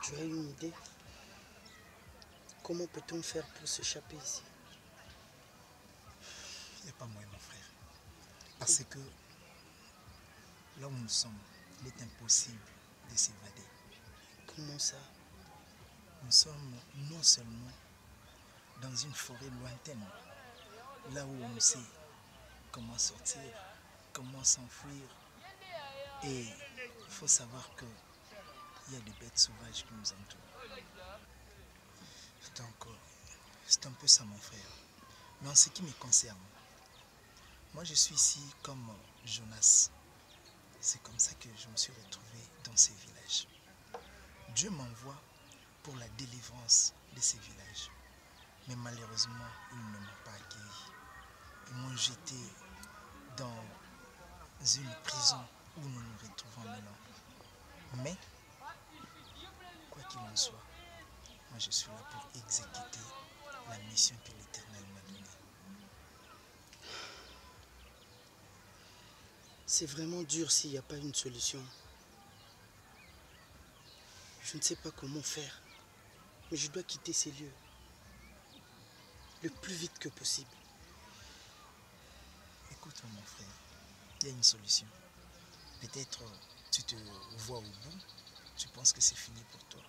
Tu as une idée? Comment peut-on faire pour s'échapper ici? Il n'y a pas moyen, mon frère. Parce que là où nous sommes, il est impossible de s'évader. Comment ça? Nous sommes non seulement dans une forêt lointaine, là où on sait comment sortir, comment s'enfuir. Et il faut savoir qu'il y a des bêtes sauvages qui nous entourent. Donc, c'est un peu ça, mon frère. Mais en ce qui me concerne, moi je suis ici comme Jonas. C'est comme ça que je me suis retrouvé dans ces villages. Dieu m'envoie pour la délivrance de ces villages. Mais malheureusement, ils ne m'ont pas accueilli. Ils m'ont jeté dans une prison où nous nous retrouvons maintenant. Mais, quoi qu'il en soit, moi je suis là pour exécuter la mission que l'Éternel m'a donnée. C'est vraiment dur s'il n'y a pas une solution. Je ne sais pas comment faire, mais je dois quitter ces lieux le plus vite que possible. Écoute mon frère, il y a une solution. Peut-être tu te vois au bout, tu penses que c'est fini pour toi.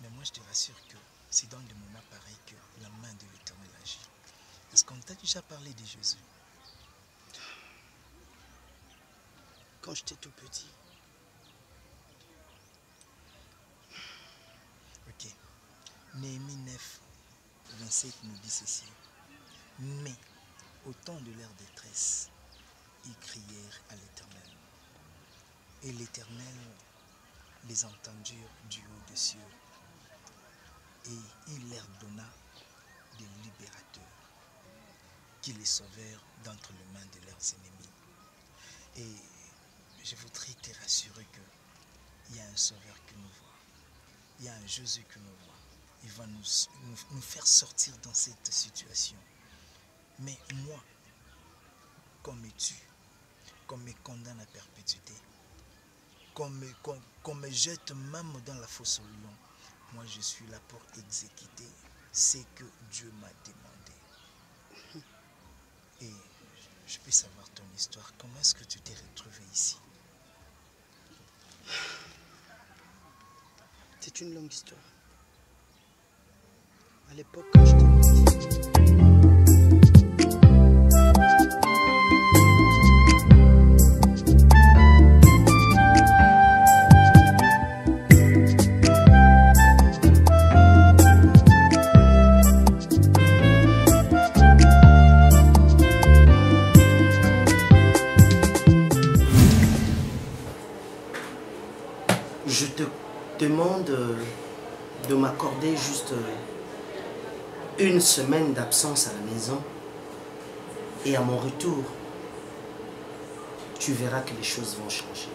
Mais moi je te rassure que c'est dans des moments pareils que la main de l'Éternel agit. Est-ce qu'on t'a déjà parlé de Jésus? Quand j'étais tout petit. Ok. Néhémie 9, 27 nous dit ceci. Mais au temps de leur détresse, ils crièrent à l'Éternel. Et l'Éternel les entendit du haut des cieux. Et il leur donna des libérateurs qui les sauvèrent d'entre les mains de leurs ennemis. Et je voudrais te rassurer qu'il y a un sauveur qui nous voit. Il y a un Jésus qui nous voit. Il va nous faire sortir dans cette situation. Mais moi, qu'on me tue, qu'on me condamne à perpétuité, qu'on me jette même dans la fosse au lion, moi je suis là pour exécuter ce que Dieu m'a demandé. Et je peux savoir ton histoire. Comment est-ce que tu t'es retrouvé ici? C'est une longue histoire. À l'époque, quand j'étais petit, je te demande de m'accorder juste une semaine d'absence à la maison et à mon retour, tu verras que les choses vont changer.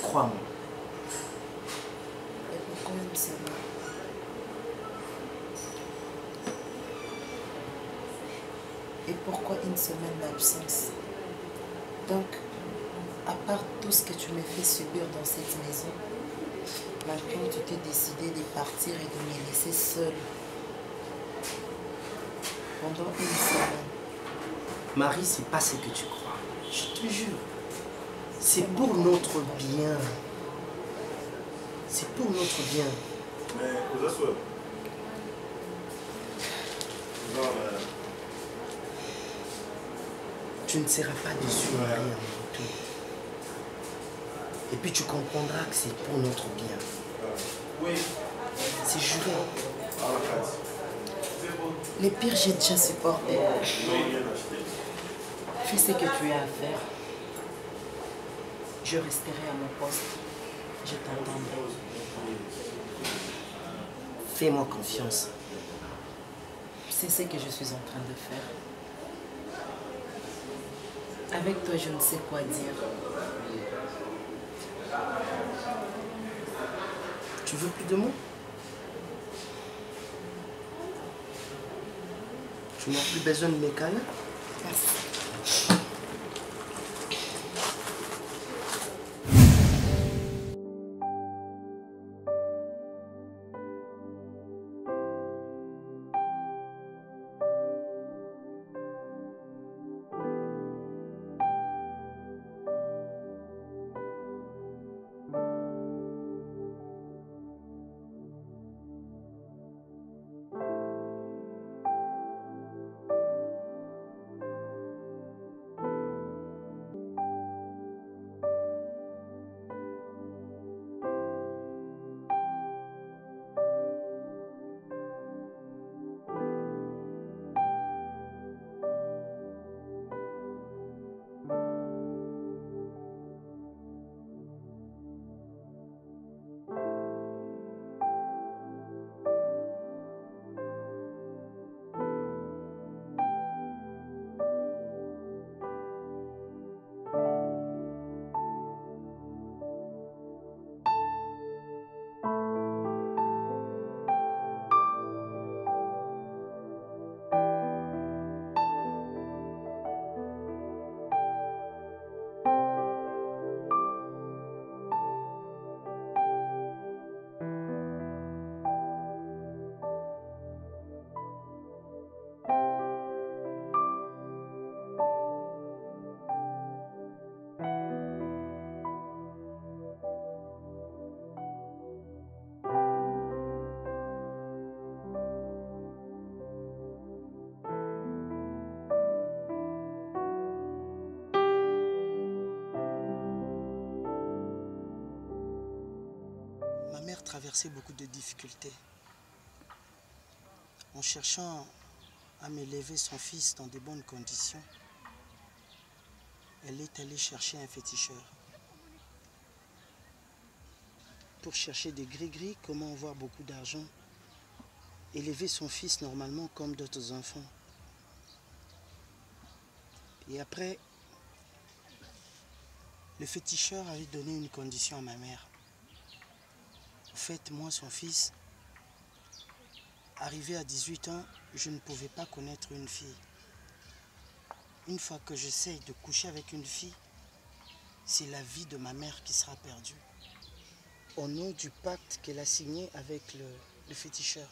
Crois-moi. Et pourquoi une semaine? Et pourquoi une semaine d'absence? Donc, à part tout ce que tu me fais subir dans cette maison, maintenant tu t'es décidé de partir et de me laisser seule pendant une semaine. Marie, c'est pas ce que tu crois. Je te jure. C'est pour notre bien. C'est pour notre bien. Tu ne seras pas déçu, Marie, à mon retour. Et puis tu comprendras que c'est pour notre bien. Oui. C'est juré. Les pires, j'ai déjà supporté. Fais ce que tu as à faire. Je resterai à mon poste. Je t'entendrai. Fais-moi confiance. C'est ce que je suis en train de faire. Avec toi, je ne sais quoi dire. Tu veux plus de mots? Tu n'as plus besoin de mes câlins? Merci. traversé beaucoup de difficultés. En cherchant à m'élever son fils dans de bonnes conditions, elle est allée chercher un féticheur. Pour chercher des gris-gris, comment avoir beaucoup d'argent, élever son fils normalement comme d'autres enfants. Et après, le féticheur avait donné une condition à ma mère. En fait, moi, son fils, arrivé à 18 ans, je ne pouvais pas connaître une fille. Une fois que j'essaye de coucher avec une fille, c'est la vie de ma mère qui sera perdue. Au nom du pacte qu'elle a signé avec le féticheur.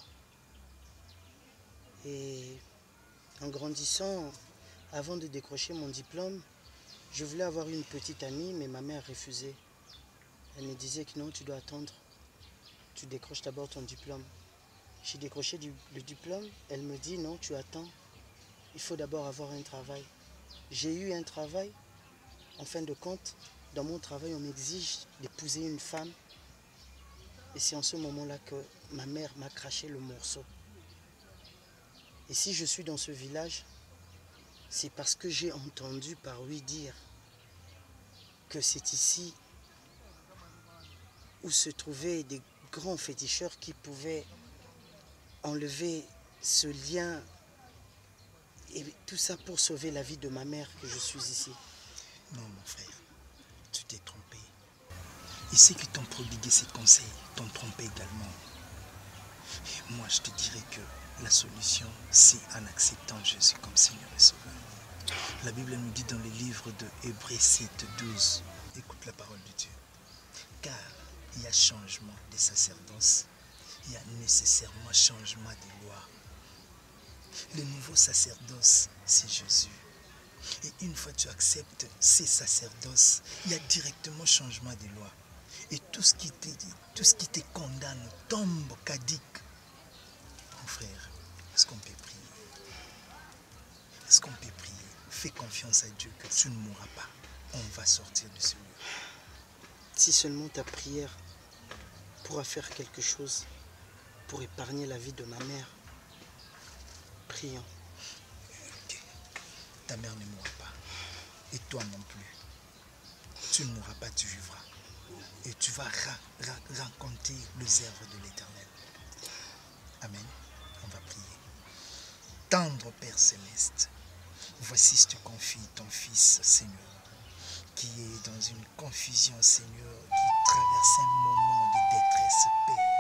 Et en grandissant, avant de décrocher mon diplôme, je voulais avoir une petite amie, mais ma mère refusait. Elle me disait que non, tu dois attendre. Tu décroches d'abord ton diplôme. J'ai décroché le diplôme, elle me dit non, tu attends. Il faut d'abord avoir un travail. J'ai eu un travail. En fin de compte, dans mon travail, on m'exige d'épouser une femme. Et c'est en ce moment-là que ma mère m'a craché le morceau. Et si je suis dans ce village, c'est parce que j'ai entendu par lui dire que c'est ici où se trouvaient des grands féticheurs qui pouvaient enlever ce lien et tout ça pour sauver la vie de ma mère que je suis ici. Non, mon frère, tu t'es trompé. Et ceux qui t'ont prodigué ces conseils t'ont trompé également. Et moi, je te dirais que la solution, c'est en acceptant Jésus comme Seigneur et Sauveur. La Bible nous dit dans le livre de Hébreux 7, 12, écoute la parole de Dieu. Car il y a changement de sacerdoce, il y a nécessairement changement de loi. Le nouveau sacerdoce, c'est Jésus. Et une fois que tu acceptes ces sacerdoces, il y a directement changement de loi. Et tout ce qui te condamne tombe caduc. Mon frère, est-ce qu'on peut prier? Est-ce qu'on peut prier? Fais confiance à Dieu que tu ne mourras pas. On va sortir de ce lieu. Si seulement ta prière pourra faire quelque chose pour épargner la vie de ma mère, prions. Okay. Ta mère ne mourra pas. Et toi non plus. Tu ne mourras pas, tu vivras. Et tu vas rencontrer les œuvres de l'Éternel. Amen. On va prier. Tendre Père Céleste, voici je te confie ton Fils, Seigneur, qui est dans une confusion, Seigneur, qui traverse un moment de détresse, Père.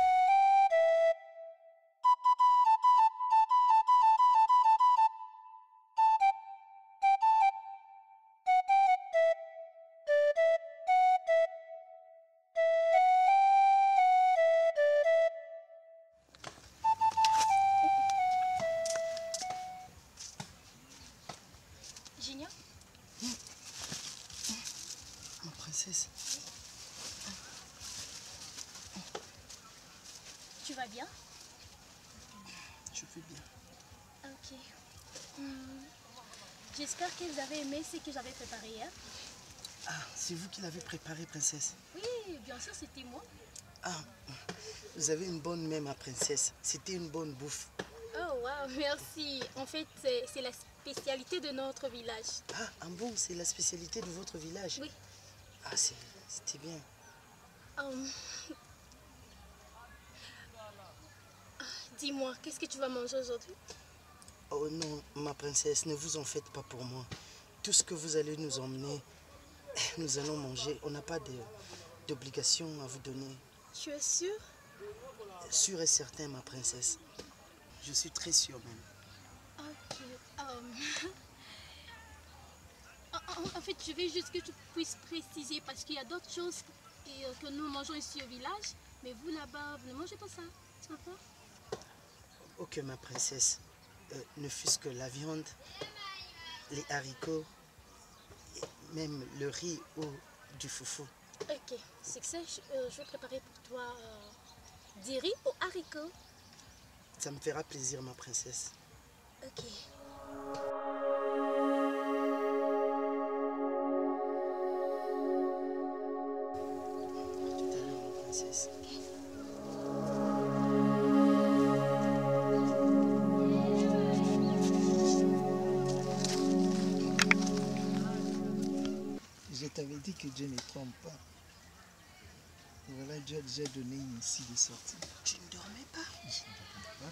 Junior? Ma princesse. Tu vas bien? Je vais bien. Ok. J'espère que vous avez aimé ce que j'avais préparé hier. Ah, c'est vous qui l'avez préparé, princesse? Oui, bien sûr, c'était moi. Ah, vous avez une bonne main, ma princesse. C'était une bonne bouffe. Oh, wow, merci. En fait, c'est la spécialité de notre village. Ah, bon, c'est la spécialité de votre village? Oui. Ah, c'était bien. Dis-moi, qu'est-ce que tu vas manger aujourd'hui? Oh non, ma princesse, ne vous en faites pas pour moi. Tout ce que vous allez nous emmener, nous allons manger. On n'a pas d'obligation à vous donner. Tu es sûre? Sûr et certain, ma princesse. Je suis très sûr même. Ok. En fait, je veux juste que tu puisses préciser parce qu'il y a d'autres choses que nous mangeons ici au village. Mais vous là-bas, vous ne mangez pas ça. Tu comprends? Ok, ma princesse. Ne fût-ce que la viande, les haricots, et même le riz ou du foufou. Ok, c'est que ça, je vais préparer pour toi du riz aux haricots. Ça me fera plaisir, ma princesse. Ok. À tout à l'heure, ma princesse. Ok. t'avais dit que Dieu ne trompe pas. Voilà, Dieu a déjà donné une issue de sortie. Tu ne dormais pas? Je ne comprends pas.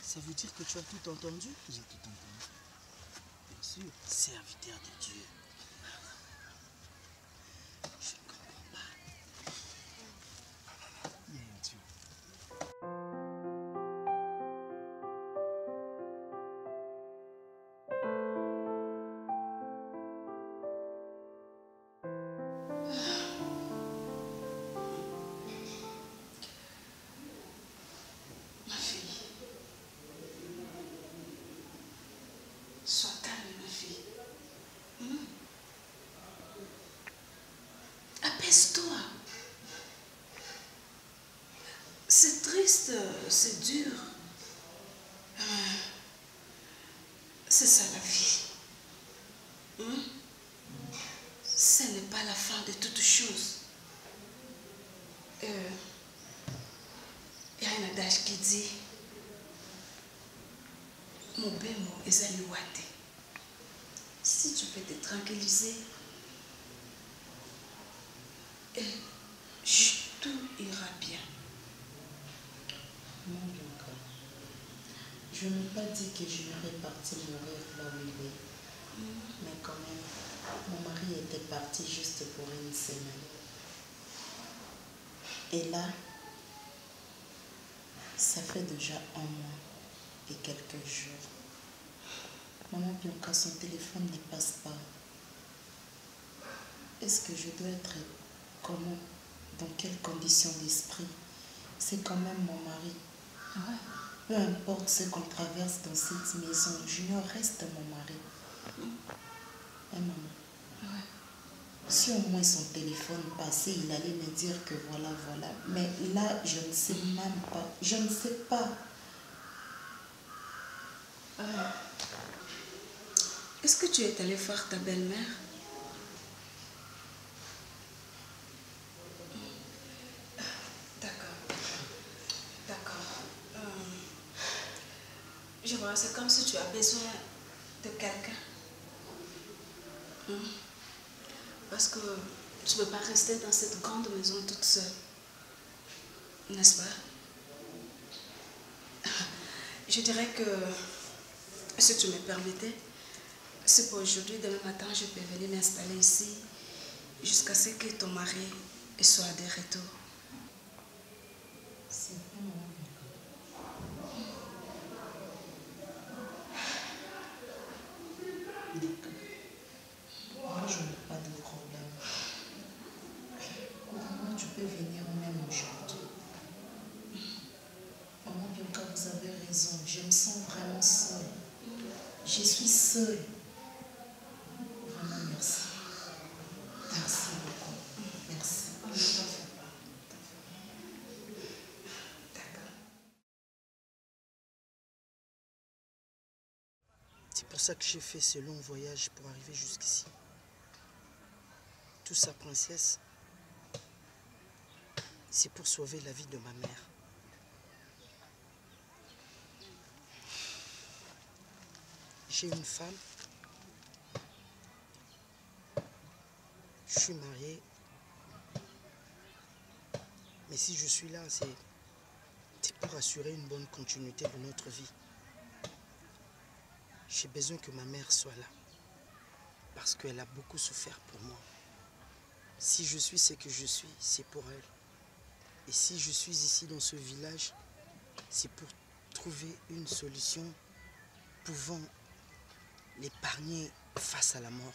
Ça veut dire que tu as tout entendu? J'ai tout entendu. Bien sûr. Serviteur de Dieu. Je ne comprends pas. Il y a un Dieu. Ma fille, sois calme, ma fille. Apaise-toi. C'est triste, c'est dur. C'est ça la vie. Ce n'est pas la fin de toute chose. Il y a un adage qui dit Mobemo ezali wate. Si tu peux te tranquilliser, tout ira bien. Non, Bianca. Je n'ai pas dit que j'irais partir mourir là où il est. Mais quand même, mon mari était parti juste pour une semaine. Et là, ça fait déjà un mois et quelques jours. Maman Bianca, son téléphone ne passe pas. Est-ce que je dois être comment? Dans quelles conditions d'esprit? C'est quand même mon mari. Peu importe ce qu'on traverse dans cette maison, Junior reste mon mari. Hein, maman? Si au moins son téléphone passait, il allait me dire que voilà. Mais là, je ne sais même pas. Je ne sais pas. Est-ce que tu es allé voir ta belle-mère? D'accord. Je vois, c'est comme si tu as besoin de quelqu'un. Parce que tu ne peux pas rester dans cette grande maison toute seule. N'est-ce pas? Je dirais que, si tu me permettais, c'est pour aujourd'hui, demain matin, je peux venir m'installer ici jusqu'à ce que ton mari soit de retour. C'est vraiment d'accord. Moi, je n'ai pas de problème. Maman, tu peux venir même aujourd'hui. Maman Bianca, vous avez raison. Je me sens vraiment seule. Je suis seule. Vraiment, merci. Merci beaucoup. Merci. D'accord. C'est pour ça que j'ai fait ce long voyage pour arriver jusqu'ici. Tout ça, princesse, c'est pour sauver la vie de ma mère. J'ai une femme, je suis marié, mais si je suis là, c'est pour assurer une bonne continuité de notre vie. J'ai besoin que ma mère soit là, parce qu'elle a beaucoup souffert pour moi. Si je suis ce que je suis, c'est pour elle. Et si je suis ici dans ce village, c'est pour trouver une solution pouvant l'épargner face à la mort.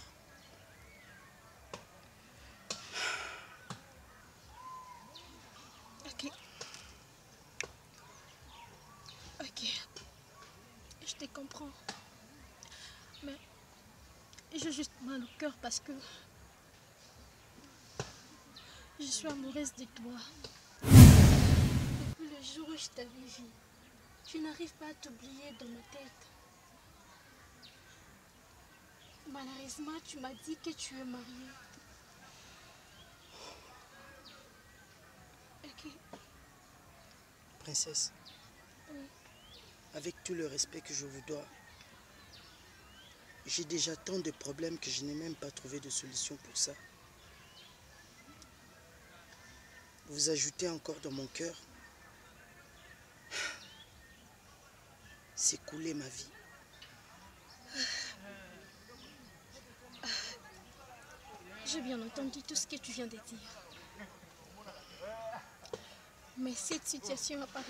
Ok, je te comprends. Mais j'ai juste mal au cœur parce que je suis amoureuse de toi. Depuis le jour où je t'avais vu, je n'arrive pas à t'oublier dans ma tête. Malheureusement, tu m'as dit que tu es mariée. Ok. Princesse, Oui. avec tout le respect que je vous dois, j'ai déjà tant de problèmes que je n'ai même pas trouvé de solution pour ça. vous ajoutez encore dans mon cœur, c'est couler ma vie. J'ai bien entendu tout ce que tu viens de dire. Mais cette situation apparaît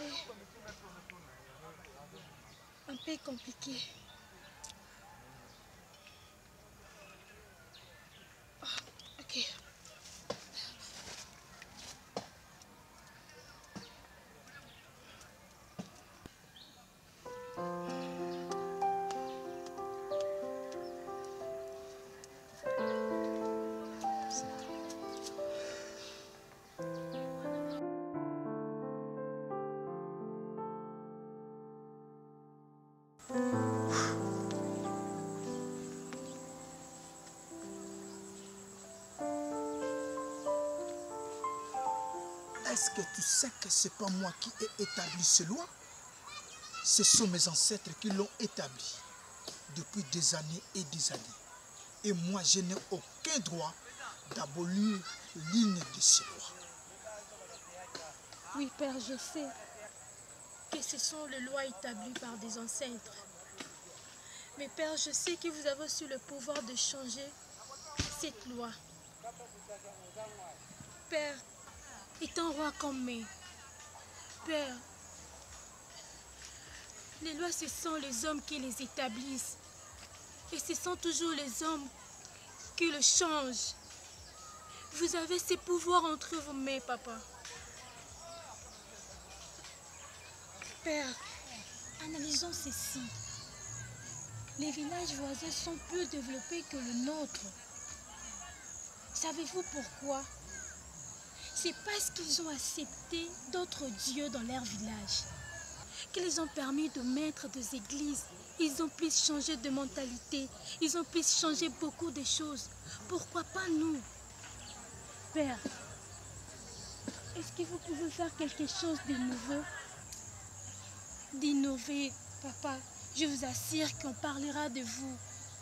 un peu compliquée. Oh, ok. Est-ce que tu sais que ce n'est pas moi qui ai établi ces lois? Ce sont mes ancêtres qui l'ont établi depuis des années et des années. Et moi, je n'ai aucun droit d'abolir l'une de ces lois. Oui, Père, je sais que ce sont les lois établies par des ancêtres. Mais Père, je sais que vous avez aussi le pouvoir de changer cette loi. Père, étant roi comme moi, Père, les lois, ce sont les hommes qui les établissent. Et ce sont toujours les hommes qui le changent. Vous avez ces pouvoirs entre vos mains, papa. Père, analysons ceci. Les villages voisins sont plus développés que le nôtre. Savez-vous pourquoi? C'est parce qu'ils ont accepté d'autres dieux dans leur village, qu'ils ont permis de mettre des églises. Ils ont pu changer de mentalité. Ils ont pu changer beaucoup de choses. Pourquoi pas nous? Père, est-ce que vous pouvez faire quelque chose de nouveau? D'innover, papa. Je vous assure qu'on parlera de vous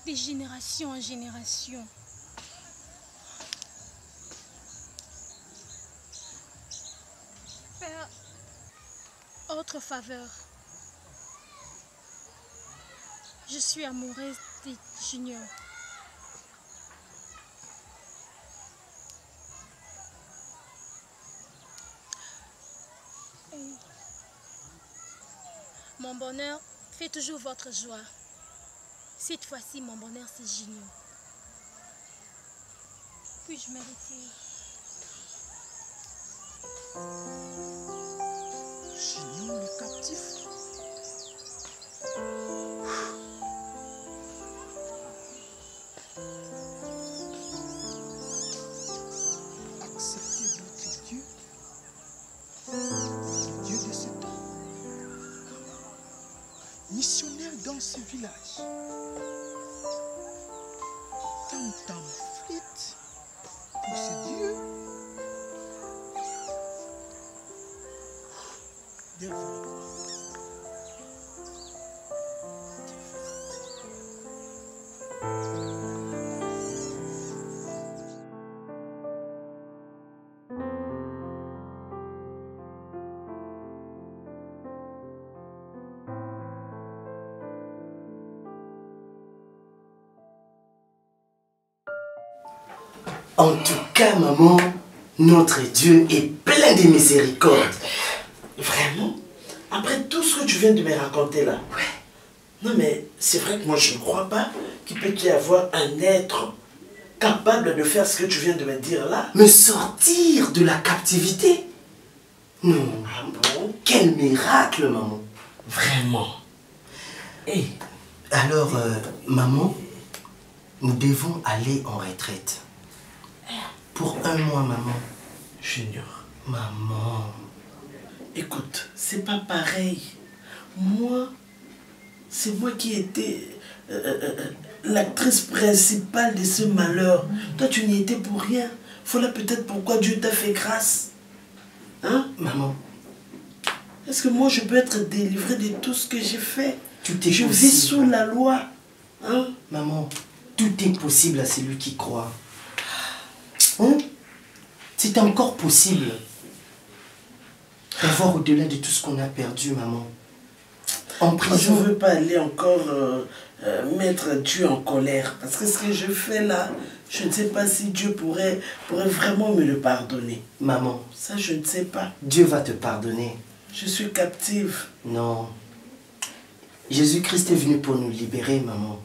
de génération en génération. Père, autre faveur. Je suis amoureuse de Junior. Et mon bonheur fait toujours votre joie. Cette fois-ci, mon bonheur, c'est Junior. Puis-je me retire? Junior le captif. Accepter d'autres dieux, le Dieu de ce temps. Missionnaire dans ce village. Tam-tam flûte pour ce Dieu. Devant. En tout cas, maman, notre Dieu est plein de miséricorde. Vraiment? Après tout ce que tu viens de me raconter là? Ouais. Non mais c'est vrai que moi je ne crois pas qu'il peut y avoir un être capable de faire ce que tu viens de me dire là. Me sortir de la captivité? Non. Ah bon? Quel miracle, maman. Vraiment? Et alors, maman, nous devons aller en retraite. Pour un mois, maman. Junior. Maman. Écoute, c'est pas pareil. Moi, c'est moi qui étais l'actrice principale de ce malheur. Toi, tu n'y étais pour rien. Voilà peut-être pourquoi Dieu t'a fait grâce. Hein? Maman. Est-ce que moi, je peux être délivré de tout ce que j'ai fait? Tout est je possible. vis sous la loi. Hein? Maman, tout est possible à celui qui croit. Hein? C'est encore possible. D'avoir au-delà de tout ce qu'on a perdu, maman. En Je prison. ne veux pas aller encore mettre Dieu en colère. Parce que ce que je fais là, je ne sais pas si Dieu pourrait vraiment me le pardonner. Maman, Ça, je ne sais pas. Dieu va te pardonner. Je suis captive. Non. Jésus-Christ est venu pour nous libérer, maman.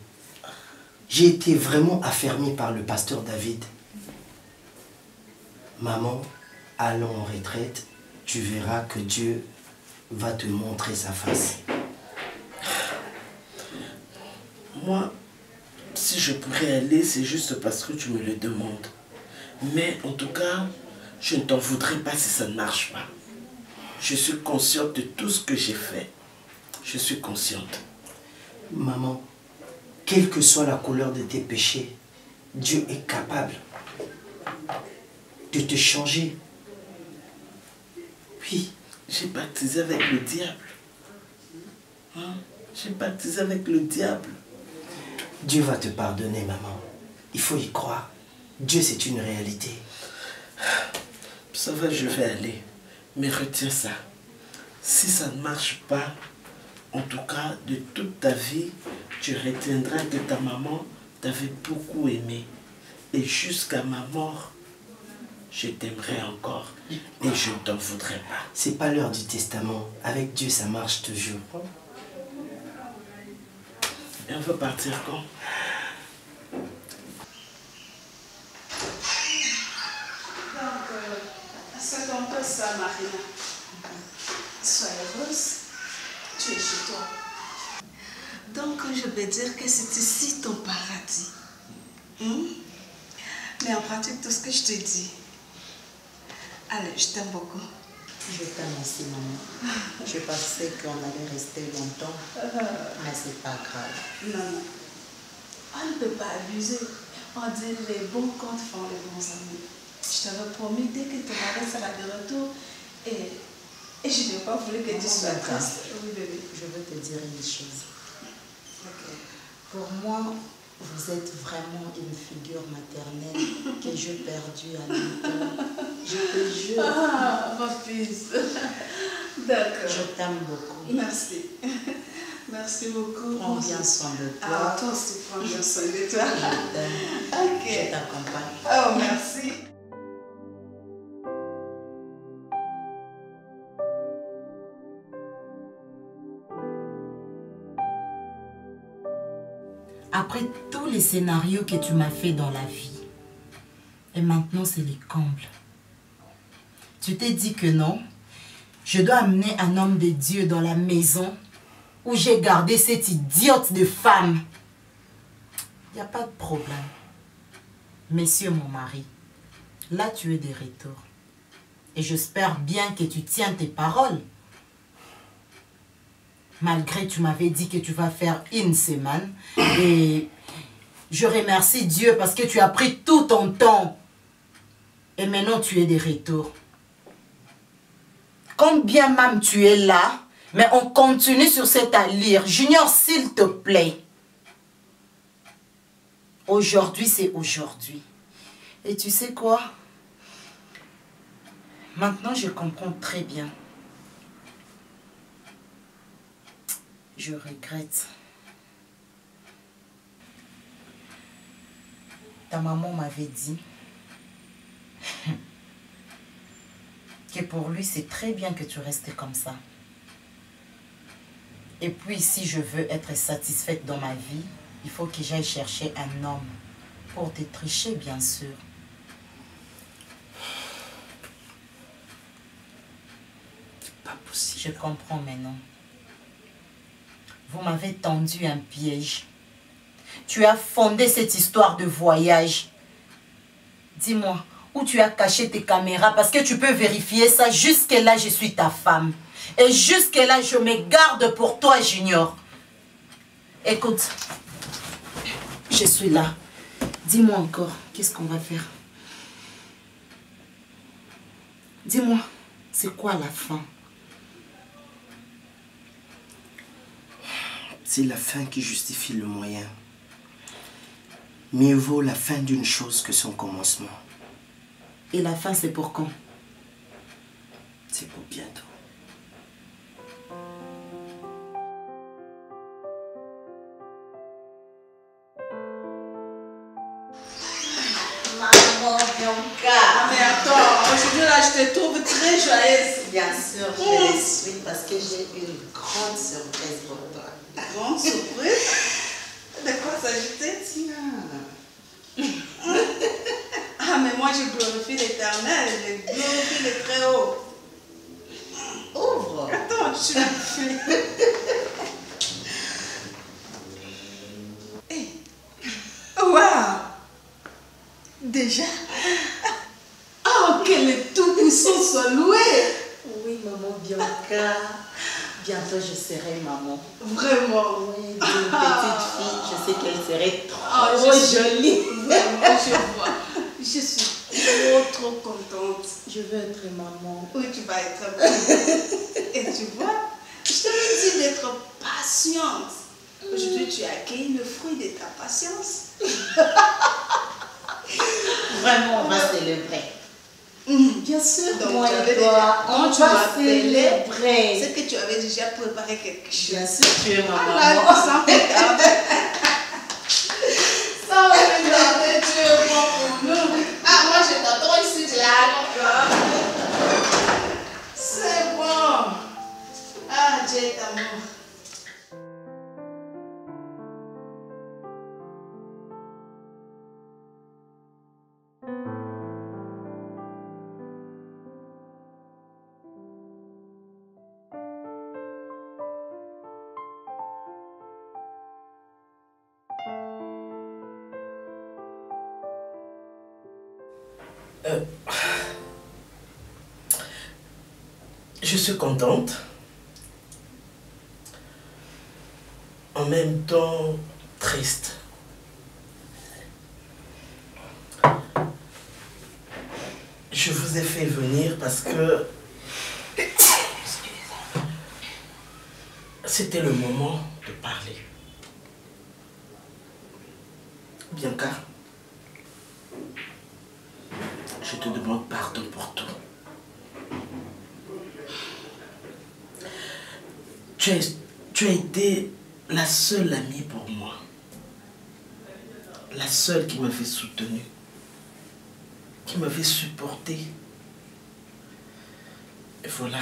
J'ai été vraiment affermi par le pasteur David. Maman, allons en retraite. Tu verras que Dieu va te montrer sa face. Moi, si je pourrais aller, c'est juste parce que tu me le demandes. Mais en tout cas, je ne t'en voudrais pas si ça ne marche pas. Je suis consciente de tout ce que j'ai fait. Je suis consciente. Maman, quelle que soit la couleur de tes péchés, Dieu est capable de te changer. Oui. J'ai baptisé avec le diable. Hein? J'ai baptisé avec le diable. Dieu va te pardonner, maman. Il faut y croire. Dieu, c'est une réalité. Ça va, je vais aller. Mais retiens ça. Si ça ne marche pas, en tout cas, de toute ta vie, tu retiendras que ta maman t'avait beaucoup aimé. Et jusqu'à ma mort, je t'aimerai encore. Et je ne t'en voudrais pas. C'est pas l'heure du testament. Avec Dieu, ça marche toujours. Et on va partir quand? Donc, c'est un peu ça, Marina. Sois heureuse, tu es chez toi. Donc, je vais dire que c'est ici ton paradis. Mais en pratique tout ce que je te dis. Allez, je t'aime beaucoup. Je t'aime aussi, maman. Je pensais qu'on allait rester longtemps, mais c'est pas grave. Non. On ne peut pas abuser. On dit les bons comptes font les bons amis. Je t'avais promis dès que ton mari sera de retour et je n'ai pas voulu que tu sois triste. Oui, bébé. Je veux te dire une chose. Ok. Pour moi, vous êtes vraiment une figure maternelle que j'ai perdue à longtemps. Je te jure. Ah, ma fils. D'accord. Je t'aime beaucoup. Merci. Merci beaucoup. Prends bien soin de toi. Ah, toi aussi, prends bien soin de toi. Je t'aime. Ok. Je t'accompagne. Oh, merci. Après tous les scénarios que tu m'as fait dans la vie, et maintenant c'est les combles. Tu t'es dit que non, je dois amener un homme de Dieu dans la maison où j'ai gardé cette idiote de femme. Il n'y a pas de problème. Monsieur mon mari, là tu es de retour. Et j'espère bien que tu tiens tes paroles. Malgré tu m'avais dit que tu vas faire une semaine. Et je remercie Dieu parce que tu as pris tout ton temps. Et maintenant tu es de retour. Quand bien même tu es là, mais on continue sur cette allure. Junior, s'il te plaît. Aujourd'hui, c'est aujourd'hui. Et tu sais quoi? Maintenant, je comprends très bien. Je regrette. Ta maman m'avait dit que pour lui, c'est très bien que tu restes comme ça. Et puis, si je veux être satisfaite dans ma vie, il faut que j'aille chercher un homme pour te tricher, bien sûr. C'est pas possible. Je comprends maintenant. Vous m'avez tendu un piège. Tu as fondé cette histoire de voyage. Dis-moi, où tu as caché tes caméras? Parce que tu peux vérifier ça. Jusque-là, je suis ta femme. Et jusque-là, je me garde pour toi, Junior. Écoute, je suis là. Dis-moi encore, qu'est-ce qu'on va faire? Dis-moi, c'est quoi la fin? C'est la fin qui justifie le moyen. Mieux vaut la fin d'une chose que son commencement. Et la fin, c'est pour quand? C'est pour bientôt. Bianca. mais attends, aujourd'hui là, je te trouve très joyeuse. Bien sûr, je le suis parce que j'ai une grande surprise pour toi. Grande surprise? De quoi s'agit-il? Ah, mais moi je glorifie l'Éternel, je glorifie le Très-Haut. Ouvre. Attends, tu l'as fait. Waouh! Déjà? Oh, que le Tout-Puissant soit loué! Oui, maman Bianca. Bientôt, je serai maman. Vraiment? Oui, d'une petite fille. Je sais qu'elle serait Oh, trop jolie. Vraiment, je vois. Je suis trop contente. Je veux être maman. Oui, tu vas être maman. Et tu vois, je t'avais dit d'être patiente. Aujourd'hui, tu as accueilli le fruit de ta patience. Vraiment, on va célébrer. Bien sûr, Donc, moi tu et avais toi, déjà- on quand tu va m'appelais, célébrer. c'est que tu avais déjà préparé quelque chose. Bien sûr, tu es ma Ah, maman. sans regarder. Sans regarder, tu es bon pour nous. Ah, moi, je t'attends ici, là. C'est bon. Ah, Dieu est amour. Je suis contente. En même temps, triste. Je vous ai fait venir parce que c'était le moment de parler. Bianca, je te demande pardon pour tout. Tu as été la seule amie pour moi. La seule qui m'avait soutenue. Qui m'avait supporté. Et voilà.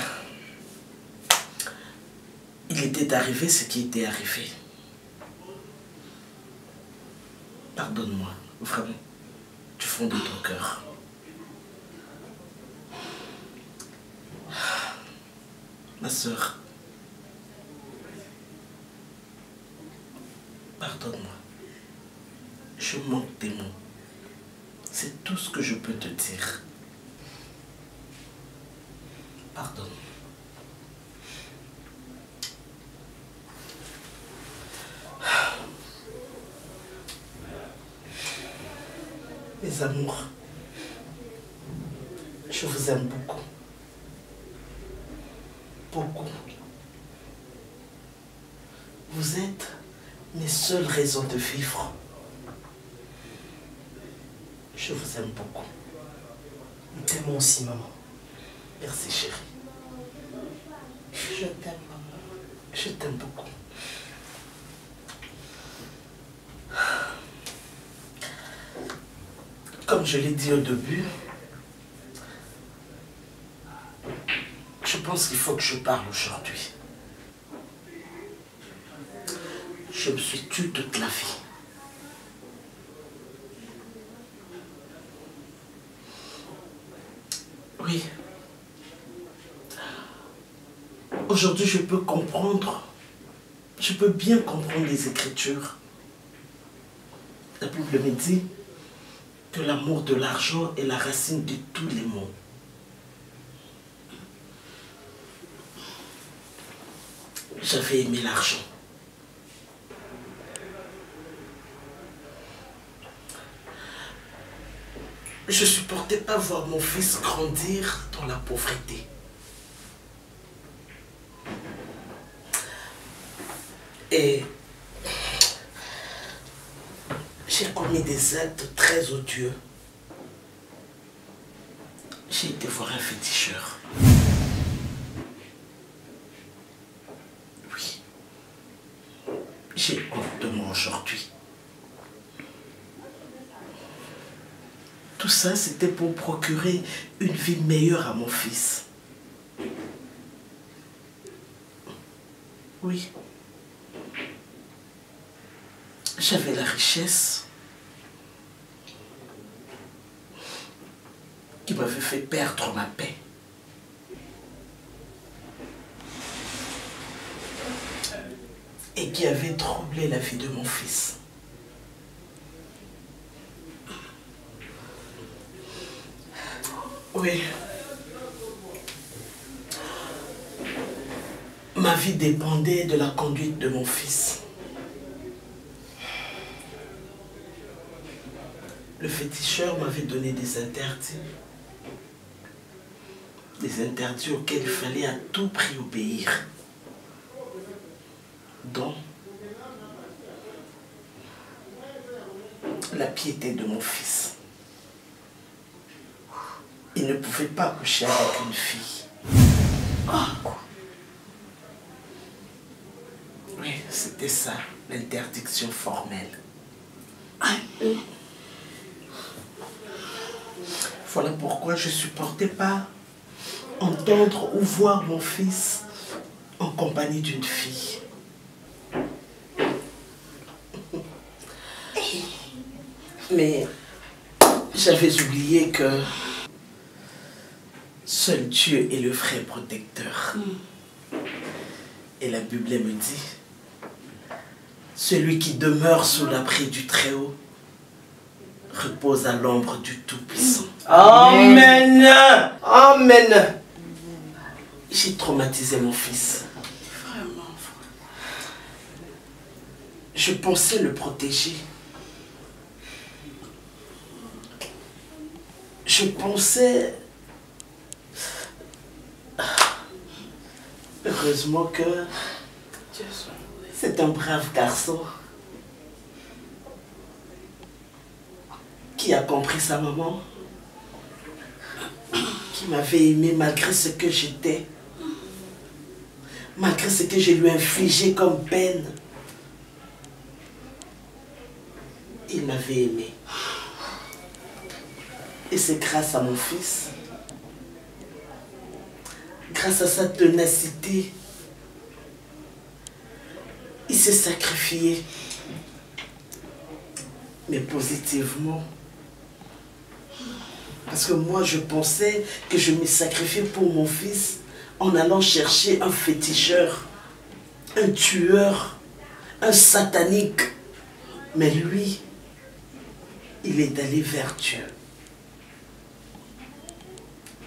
Il était arrivé ce qui était arrivé. Pardonne-moi, vraiment, du fond de ton cœur. Ma sœur, pardonne-moi. Je manque des mots. C'est tout ce que je peux te dire. Pardonne. Mes amours, je vous aime beaucoup. Beaucoup. Vous êtes mes seules raisons de vivre. Je vous aime beaucoup. Nous t'aimons aussi, maman. Merci, chérie. Je t'aime, maman. Je t'aime beaucoup. Comme je l'ai dit au début, je pense qu'il faut que je parle aujourd'hui. Je me suis tue toute la vie. Oui. Aujourd'hui, je peux comprendre. Je peux bien comprendre les Écritures. La Bible me dit que l'amour de l'argent est la racine de tous les maux. J'avais aimé l'argent. Je ne supportais pas voir mon fils grandir dans la pauvreté. Et j'ai commis des actes très odieux. J'ai été voir un féticheur. Oui. J'ai honte de moi aujourd'hui. Tout ça, c'était pour procurer une vie meilleure à mon fils. Oui. J'avais la richesse qui m'avait fait perdre ma paix. Et qui avait troublé la vie de mon fils. Oui. Ma vie dépendait de la conduite de mon fils. Le féticheur m'avait donné des interdits. Des interdits auxquels il fallait à tout prix obéir. Dont la piété de mon fils. Il ne pouvait pas coucher avec une fille. Oui, c'était ça, l'interdiction formelle. Voilà pourquoi je ne supportais pas entendre ou voir mon fils en compagnie d'une fille. Mais j'avais oublié que seul Dieu est le vrai protecteur. Et la Bible me dit, celui qui demeure sous l'abri du Très-Haut repose à l'ombre du Tout-Puissant. Amen. Amen. J'ai traumatisé mon fils. Vraiment. Je pensais le protéger. Je pensais... Heureusement que c'est un brave garçon qui a compris sa maman, qui m'avait aimé malgré ce que j'étais, malgré ce que je lui ai infligé comme peine. Il m'avait aimé. Et c'est grâce à mon fils, grâce à sa ténacité, il s'est sacrifié, mais positivement. Parce que moi, je pensais que je me sacrifiais pour mon fils en allant chercher un féticheur, un tueur, un satanique. Mais lui, il est allé vers Dieu.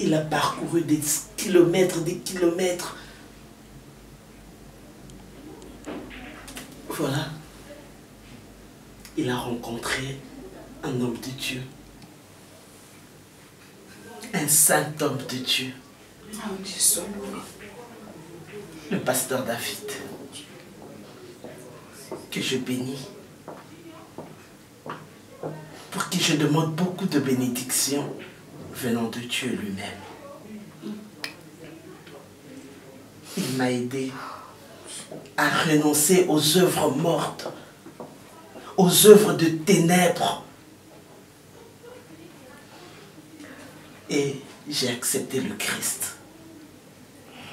Il a parcouru des kilomètres, des kilomètres. Voilà. Il a rencontré un homme de Dieu. Un saint homme de Dieu. Oh, Dieu soit loué. Le pasteur David. Que je bénis. Pour qui je demande beaucoup de bénédictions venant de Dieu lui-même. Il m'a aidé à renoncer aux œuvres mortes, aux œuvres de ténèbres. Et j'ai accepté le Christ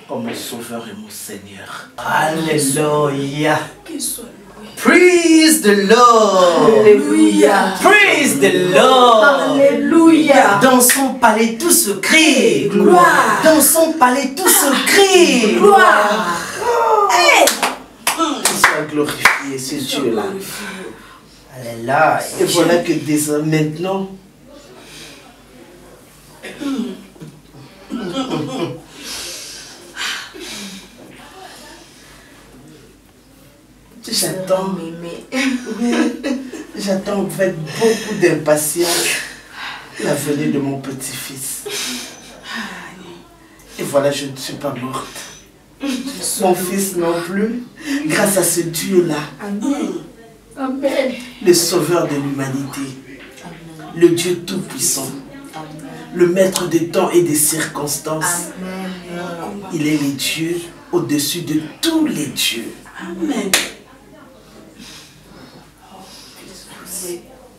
comme mon sauveur et mon Seigneur. Alléluia. Qu'il soit loué. Praise the Lord. Alléluia. Praise the Lord. Alléluia. Dans son palais tout se crie. Gloire. Dans son palais tout se crie. Gloire. Hey. Qu'il soit glorifié ce Dieu-là. Alléluia. Et voilà que désormais maintenant, j'attends, oui, j'attends avec beaucoup d'impatience la venue de mon petit-fils. Et voilà, je ne suis pas morte. Mon fils non plus, grâce à ce Dieu-là, Amen. le sauveur de l'humanité, le Dieu tout-puissant, le maître des temps et des circonstances. Il est le Dieu au-dessus de tous les dieux. Amen.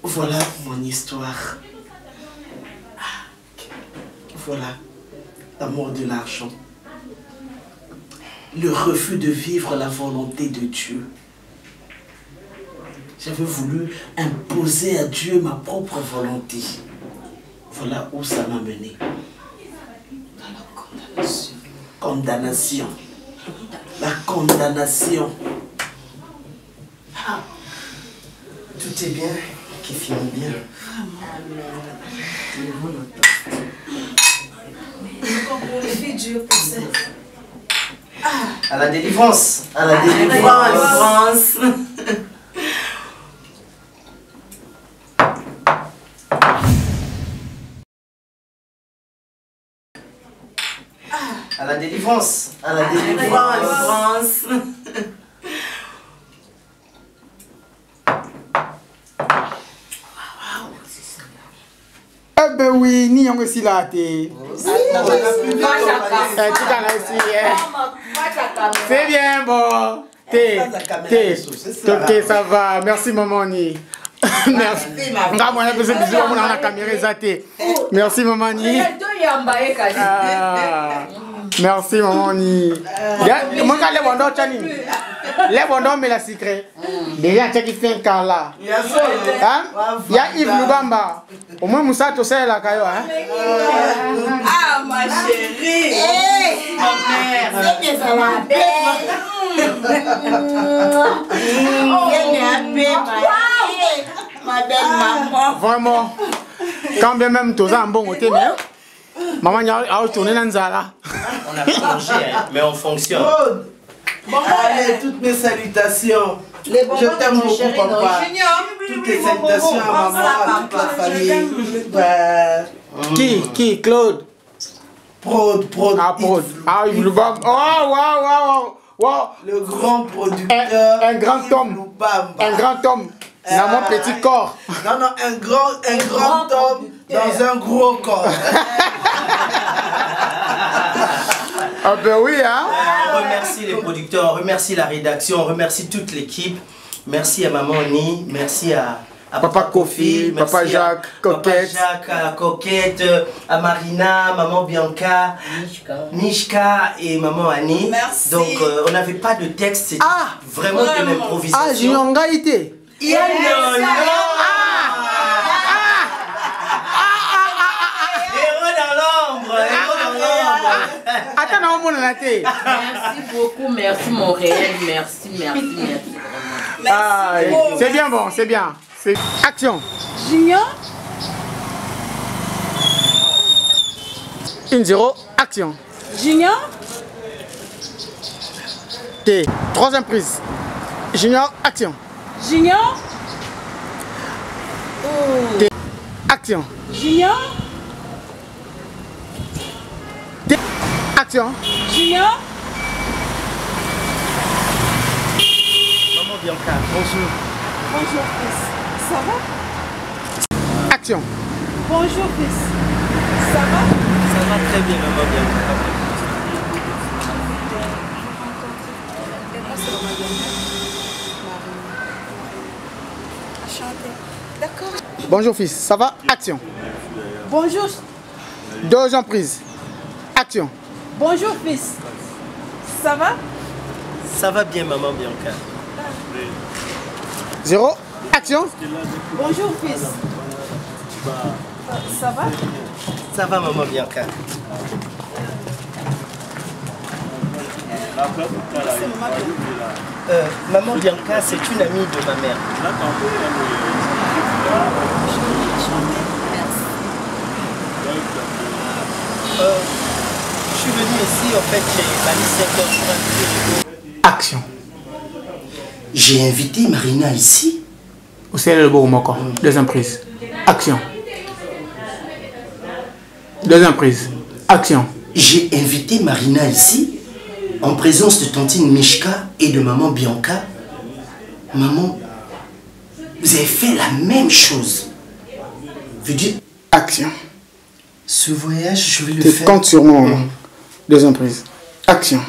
Voilà mon histoire. Voilà, l'amour de l'argent. Le refus de vivre la volonté de Dieu. J'avais voulu imposer à Dieu ma propre volonté. Voilà où ça m'a mené. Dans la condamnation. Condamnation. La condamnation. Ah. Tout est bien qui finit bien. On glorifie Dieu pour ça. À la délivrance. À la délivrance. À la délivrance. À la délivrance. Eh ben oui, ni on aussi là, t'es. C'est bien, bon. Ok, ça va. Merci, maman. Ni. Merci. Merci, maman. Ni. Merci, maman. Ni. Les bondons, mais la secret. Déjà, tu as qui fait un cas là. Il y a Yves Lubamba. Au moins, Moussa, tu sais la caillou. Ah, ma chérie. Ma mère. C'est bien, ça va bien. Ma belle maman. Vraiment. Quand bien même, tu as un bon côté, mais. Maman, il a retourné dans Zara. On a changé, hein, mais on fonctionne. Allez, toutes mes salutations. Je t'aime beaucoup, papa. Toutes les salutations à maman, à toute la famille. Qui Claude? Prod. Ah, Prod. Ah, Yves Lubamba. Oh. Le grand producteur. Un grand homme. Un grand homme. Dans mon petit corps. Non, un grand homme dans un gros corps. Ah ben oui, hein. On remercie les producteurs, on remercie la rédaction, on remercie toute l'équipe. Merci à Maman Ni, merci à Papa Kofi, Papa Jacques, Coquette. Papa Jacques, Coquette, à Marina, Maman Bianca, Nishka et Maman Annie. Merci. Donc on n'avait pas de texte, c'était vraiment de l'improvisation. Ah, j'ai en gaïté. Attends, on a été. Merci beaucoup, merci Montréal, merci. Ah, c'est bien bon, c'est bien. Action. Junior, 1-0, action. Junior, T. Troisième prise. Junior, action. Junior, T. Action. Junior, T. Action. Junior. Maman Bianca, bonjour. Bonjour, fils. Ça va? Action. Bonjour, fils. Ça va? Ça va très bien, Maman Bianca. D'accord. Bonjour fils, ça va? Action. Bonjour. Deuxième prise. Action. Bonjour, fils. Ça va? Ça va bien, Maman Bianca. 0, action. Bonjour, fils. Ça va? Ça va, Maman Bianca. Maman Bianca, c'est une amie de ma mère. Je suis venu ici, en fait, j'ai validé 7h30. Action. J'ai invité Marina ici. Où c'est le beau moko? Deuxième prise. Action. Deuxième prise. Action. J'ai invité Marina ici, en présence de tantine Mishka et de maman Bianca. Maman, vous avez fait la même chose. Veux dire, Action. ce voyage, je vais le Tu faire. comptes sur moi. Deuxième prise. Action.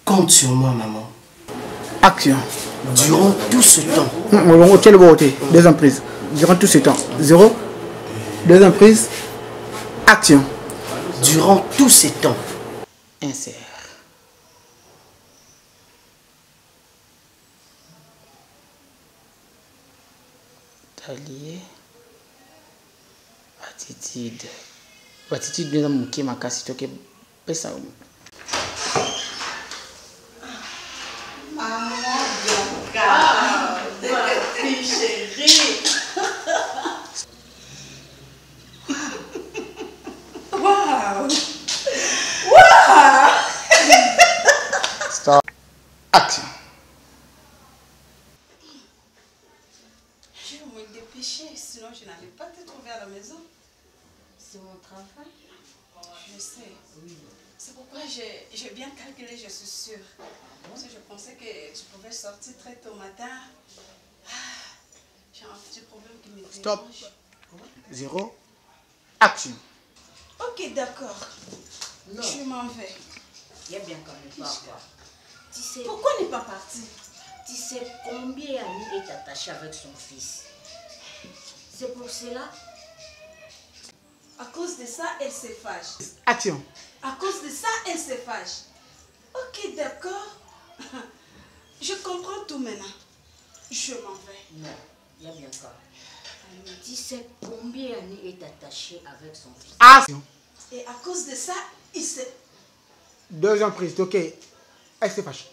Compte sur moi, maman. Action. Durant tout ce temps. Le beau côté. Deuxième prise. Durant tout ce temps. 0. Deuxième prise. Action. durant tous ces temps. Insère. Allié. Attitude. Attitude de moquer ma casse, tu es ça. Maman, Bianca. Petite chérie. Waouh. Waouh. Stop. Action. Je vais me dépêcher, sinon je n'allais pas te trouver à la maison. C'est mon travail. Je sais. Oui. C'est pourquoi j'ai bien calculé, je suis sûre. Parce que je pensais que tu pouvais sortir très tôt matin. J'ai un petit problème qui me dérange. Stop. 0. Action. Ok, d'accord. Je m'en vais. Il y a bien quand même pas quoi. Tu sais, Pourquoi n'est pas parti? tu sais combien Annie est attachée avec son fils. C'est pour cela. À cause de ça, elle se fâche. Action. À cause de ça, elle se fâche. Ok, d'accord. Je comprends tout maintenant. Je m'en vais. Non, il y a bien quoi. Tu sais combien Annie est attachée avec son fils. Action. Et à cause de ça, il se... 2 ans prise, ok. Elle se fâche.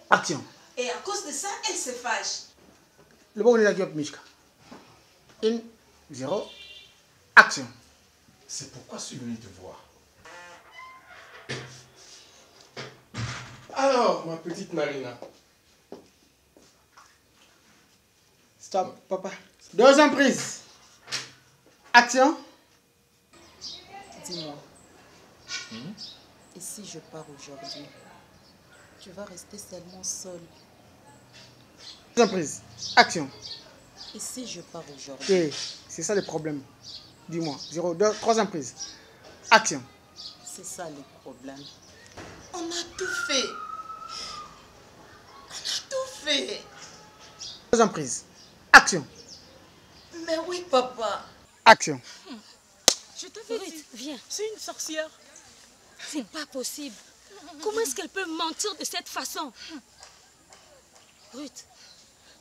Action. Et à cause de ça, elle se fâche. Le bon, on est là, Diop Mishka. 1, 0. Action. C'est pourquoi je suis venu te voir. Alors, ma petite Marina. Stop, papa. 2 ans prise. Action. Dis-moi, et si je pars aujourd'hui, tu vas rester seulement seul. 2 ans prise. Action. Et si je pars aujourd'hui, Ok, c'est ça le problème. Dis-moi. 0, 2, 3 ans prise. Action. c'est ça le problème. On a tout fait. On a tout fait. 2 ans prise. Action. Mais oui, papa. Action. Je te dis, viens. C'est une sorcière. C'est pas possible. Comment est-ce qu'elle peut mentir de cette façon? Ruth,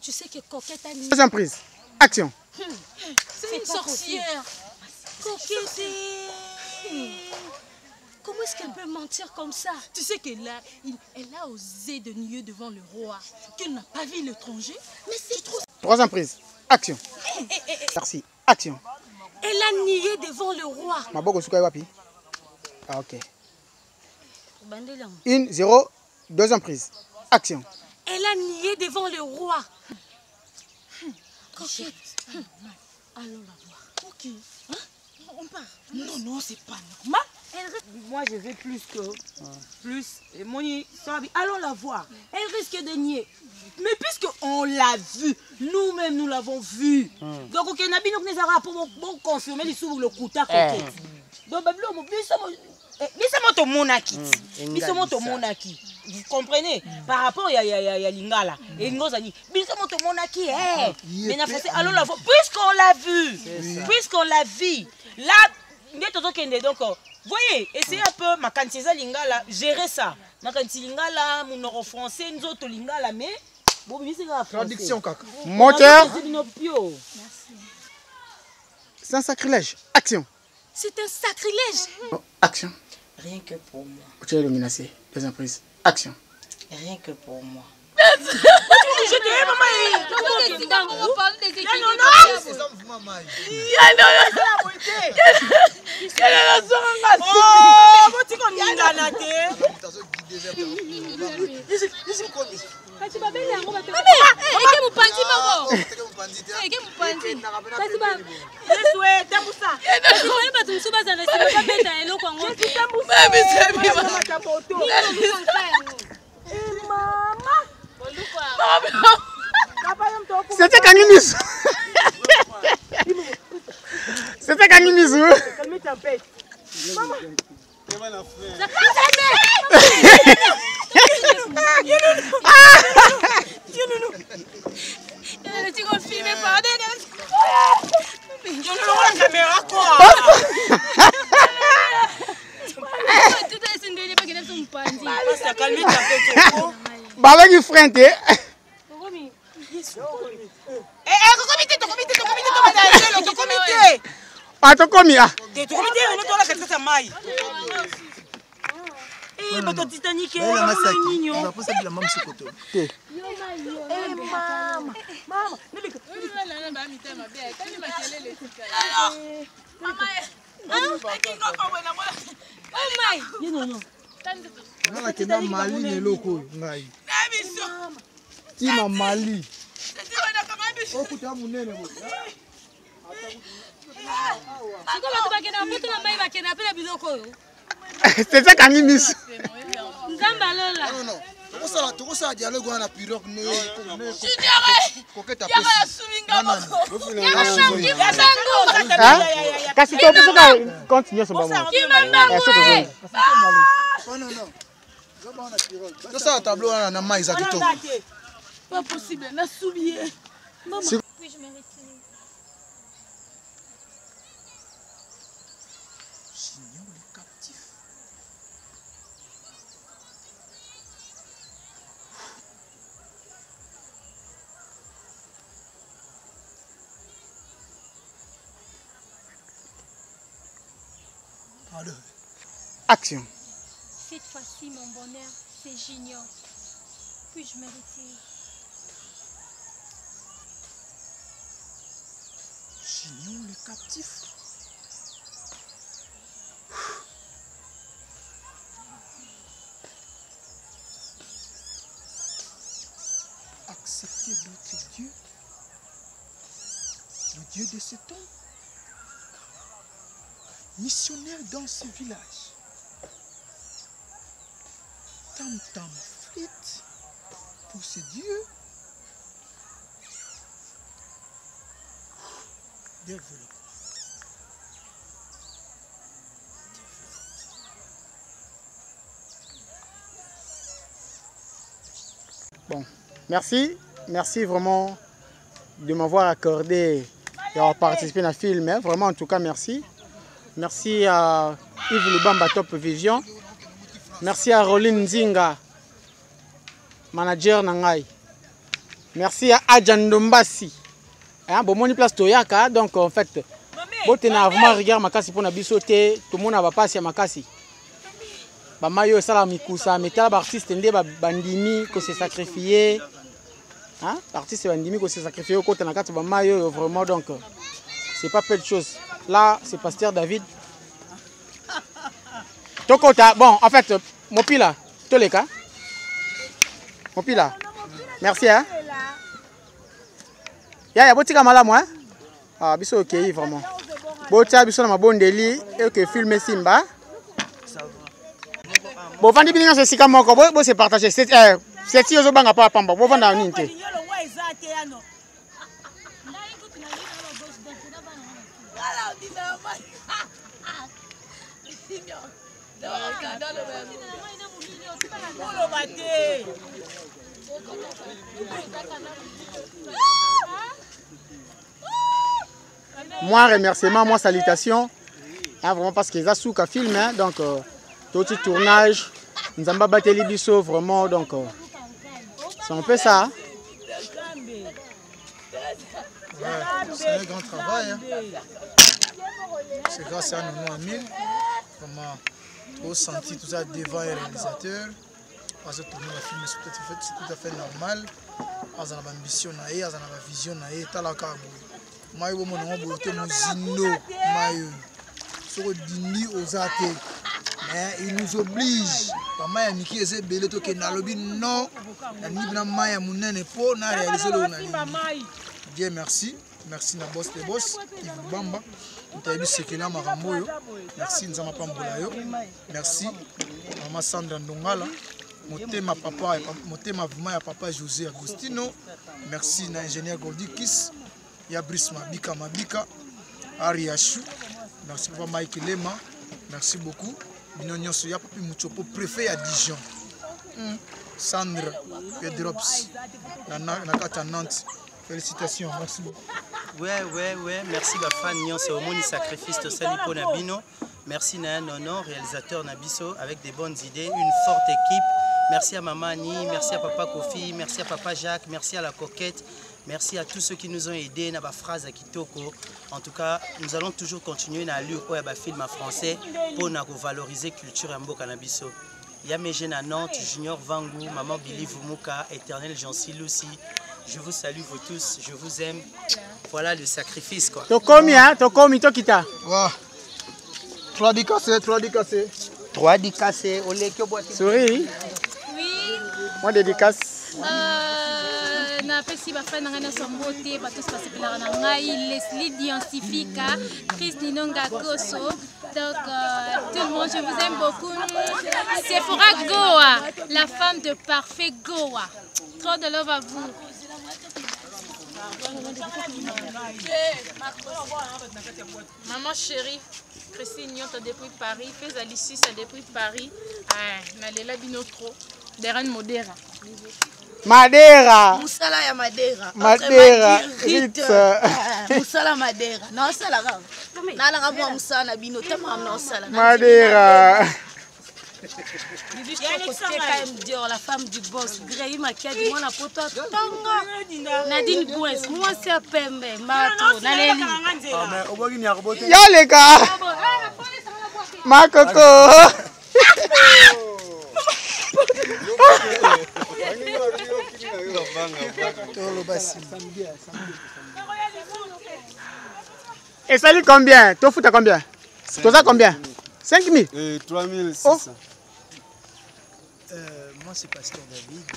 tu sais que Coquette a nié. 2 ans prise. Action. C'est une sorcière. Coquette. Comment est-ce qu'elle peut mentir comme ça? Tu sais qu'elle a osé de nier devant le roi qu'elle n'a pas vu l'étranger. Mais c'est trop. 3 ans prise. Action. Merci. Action. Elle a nié devant le roi. Ma bogo souka wapi. Ah, ok. 1, 0, 2 ans prise. Action. Elle a nié devant le roi. Coquette. Allons la voir. Ok. Hein? On part. Non, c'est pas normal. Moi, je veux plus que... Plus. Et Moni, allons la voir. Elle risque de nier. Mais puisqu'on l'a vu, nous-mêmes, nous l'avons vu. Donc, ok, Nabi, nous avons pour confirmer les sous le coup. Donc, vous comprenez? Par rapport à Lingala. Et Ngozani. Allons la voir. Puisqu'on l'a vu. Puisqu'on l'a vu. Là, donc, voyez, essayez un peu, ma kantiza Lingala, gérer ça. Ma kantiza Lingala, mon euro français, nous autres Lingala, mais. Traduction, kaka. Moteur. Merci. C'est un sacrilège. Action. C'est un sacrilège. Oh, action. Rien que pour moi. Tu es menacé. 2 ans prise. Action. Rien que pour moi. C'était Kanimizu. C'était Kanimizu. Tu vas filmer par Petit frère, t'es. Ah, tu commis, ah. Eh, bato Titanic, la Masaki. On va pas s'appeler la maman ce côté. Eh, maman. Maman. Maman, qui est Mali, les locaux. Qui m'a Mali. Oh, écoute, à mon nez. C'est ça quand il mis. Non, non. Tu as un dialogue dans la pirogue. Qu'est-ce que tu peux continuer ce moment? Non, ça, tableau, on a maïs à tout. Pas possible, on a souillé. Puis-je me retirer? J'ignore les captifs. Allez. Action. Cette fois-ci, mon bonheur, c'est Junior. Puis-je me retirer? J'ignore les captifs. Accepter d'autres dieux, le dieu de cet homme, missionnaire dans ce village. Tam tam flûte pour ce dieu. Développe. Bon, merci. Merci vraiment de m'avoir accordé et d'avoir participé à la film. Hein. Vraiment, en tout cas, merci. Merci à Yves Lubamba Top Vision. Merci à Rolin Nzinga, manager Nangai. Merci à Adjan Ndombasi. Hein, bon, mon place Toyaka, donc en fait, bon, tu n'as vraiment regardé ma casse pour la bisoté, tout le monde va passer à ma casse. Bah, mayo, ça la mikusa, mais t'as l'artiste ndé bandimi qui s'est sacrifié. Hein, l'artiste bandimi qui s'est sacrifié au côté de la carte, bah, mayo, vraiment, donc, c'est pas peu de choses. Là, c'est Pasteur David. Tokota, bon, en fait, mon pila, Toleka. Mon pila. Merci, hein. Ya botika malamu hein. Ah biso OK vraiment. Botia biso na mabondeli et que filmer Simba. Bon vandi bilinga c'est sika moko bo se partager c'est si ozo banga pa pamba bo vanda ninte. Moi, remerciement, moi, salutations. Hein, vraiment parce qu'ils ont souka film, hein, donc tout petit tournage. Nous avons battu les bisous, vraiment, donc c'est un peu ça. Hein. Ouais, c'est un grand travail. Hein. C'est grâce à nous, Amine, vraiment, au senti tout ça devant les réalisateurs. Parce que tourner le film, c'est tout à fait normal. Parce qu'on a l'ambition, on a la vision, on a la Mayo mon nom beauté Mouzindo Mayo sur dini aux athées mais il nous oblige pas ya miki eze belé to ke na lobi non na ni na maya munene po na réaliser le Dieu merci na boss de boss Yves Lubamba mutayebi sekela makambo yo merci nzama pambola yo merci maman Sandra Ndongala motema papa motema vraiment ya papa José Agostino merci na ingénieur Goldikis ya Brice Mabika, Ariachou, merci pour Mike Lema, merci beaucoup. Binonyon Soya, Papi Mouchopo, préfet à Dijon. Sandra, Pedrops, Nakata Nantes, félicitations, merci beaucoup. Ouais, merci Bafan Nyon, c'est au monde sacrifice de Salipo Nabino. Merci Nayan Nono, réalisateur Nabiso, avec des bonnes idées, une forte équipe. Merci à Maman Annie, merci à Papa Kofi, merci à Papa Jacques, merci à la Coquette, merci à tous ceux qui nous ont aidés dans la phrase à Kitoko. En tout cas, nous allons toujours continuer à lire un film en français pour valoriser la culture en Bokanabiso. Il y a mes jeunes à Nantes, Junior Vangou, Maman Billy Vumuka, Éternel Jancy Lucie. Je vous salue vous tous, je vous aime. Voilà le sacrifice quoi. Tokomi, hein, Tokomi, Tokita. Wow. 3D cassé, 3D cassé. 3D cassé, on les souris. Oui. Moi dédicace. Na pesi ba frère nanga na sombote ba tous passer pela na ngai Leslie Diansifika, Chris Ninonga Koso. Donc tout le monde, je vous aime beaucoup. Sephora Goa, la femme de parfait Goa. Trop de love à vous. Maman chérie, Christine Nyota depuis Paris, fais Alicia depuis Paris. Nalela bino trop. Deran Modera. Madeira. Musala ya Madeira. Madeira. Musala Madeira. Non sala ga. Na la ga musala na bino tama na sala. Madeira. La femme du boss, Grahima qui a dit moi la poto tonga. Nadine Bouès, moi c'est Pembe, Mato, Naleli. Yo les gars. Ma coco. Et salut combien? Toi fout à combien? Toi ça combien? 5 000? 3 600. Moi c'est Pasteur David.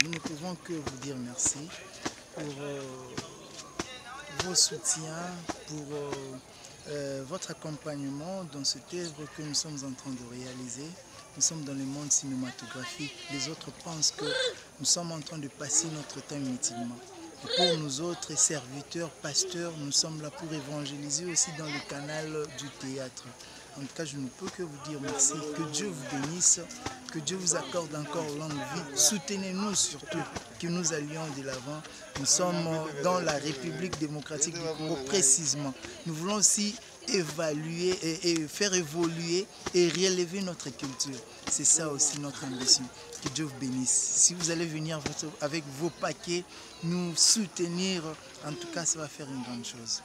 Nous ne pouvons que vous dire merci pour vos soutiens, pour votre accompagnement dans cette œuvre que nous sommes en train de réaliser. Nous sommes dans le monde cinématographique. Les autres pensent que nous sommes en train de passer notre temps inutilement. Et pour nous autres serviteurs, pasteurs, nous sommes là pour évangéliser aussi dans le canal du théâtre. En tout cas, je ne peux que vous dire merci. Que Dieu vous bénisse, que Dieu vous accorde encore longue vie. Soutenez-nous surtout, que nous allions de l'avant. Nous sommes dans la République démocratique du Congo précisément. Nous voulons aussi évaluer et faire évoluer et relever notre culture. C'est ça aussi notre ambition. Que Dieu vous bénisse. Si vous allez venir avec vos paquets, nous soutenir, en tout cas, ça va faire une grande chose.